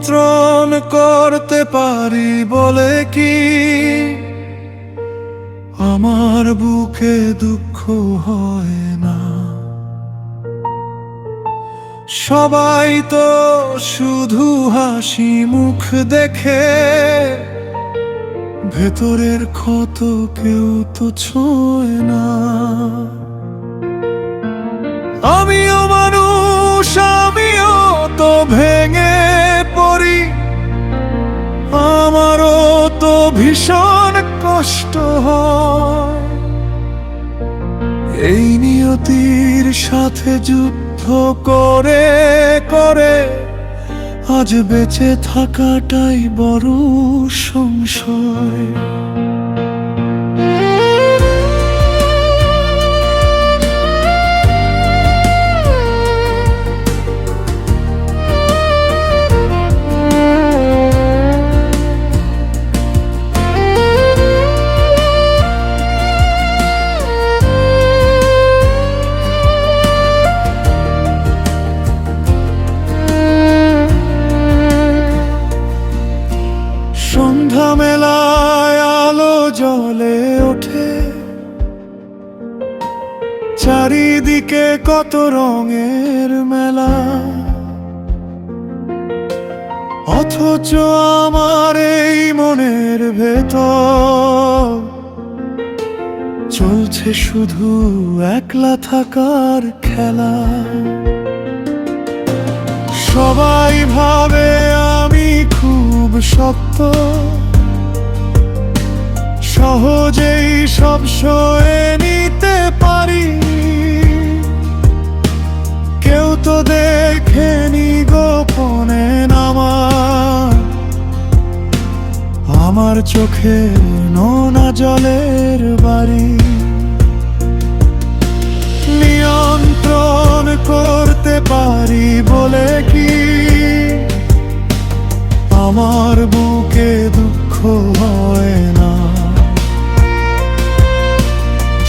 নিয়ন্ত্রণ করতে পারি বলে কি আমার বুকে দুঃখ হয় না? সবাই তো শুধু হাসি মুখ দেখে, ভেতরের ক্ষত কেউ তো ছোঁয় না। আমিও মানুষ, আমিও তো ভেঙে পড়ি, আমারও তো ভীষণ কষ্ট হয়। এই নিয়তির সাথে যুদ্ধ করে করে আজ বেঁচে থাকাটাই বড় সংশয়। সন্ধ্যা মেলায় আলো জ্বলে ওঠে, চারিদিকে কত রঙের মেলা, অথচ আমার এই মনের ভেতর চলছে শুধু একলা থাকার খেলা। সবাই ভাবে আমি খুব শক্ত, সহজেই সব সয়ে নিতে পারি। কেউ তো দেখেনি গোপনে আমার চোখে নোনা জলের বাড়ি। নিয়ন্ত্রণ করতে পারি বলে কি আমার বুকে দুঃখ হয় না?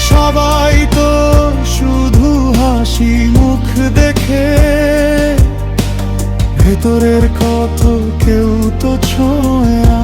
সবাই তো শুধু হাসি মুখ দেখে, ভেতরের ক্ষত কেউ তো ছোঁয় না।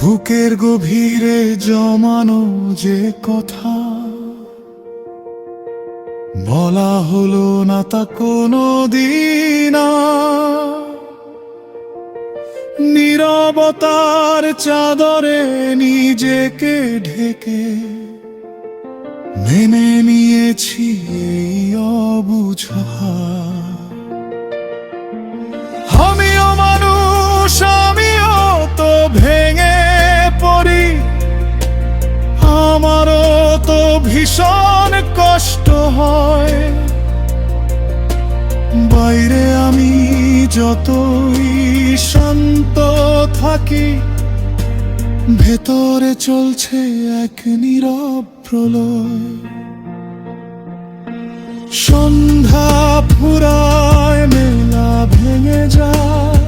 বুকের গভীরে জমানো যে কথা বলা হলো না তা কোনো দিন, নীরবতার চাদরে নিজেকে ঢেকে মেনে নিয়েছি এই অবুঝা। আমিও মানুষ, আমিও তো ভেঙে পড়ি, আমারও তো ভীষণ কষ্ট হয়। বাইরে আমি যতই শান্ত থাকি, ভেতরে চলছে এক নীরব প্রলয়। সন্ধ্যা ফুরায়, মেলা ভেঙে যায়,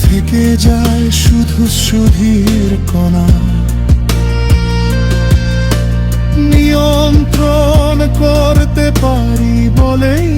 থেকে যায় শুধু সুধীর কণা। নিয়ন্ত্রণ করতে পারি বলেই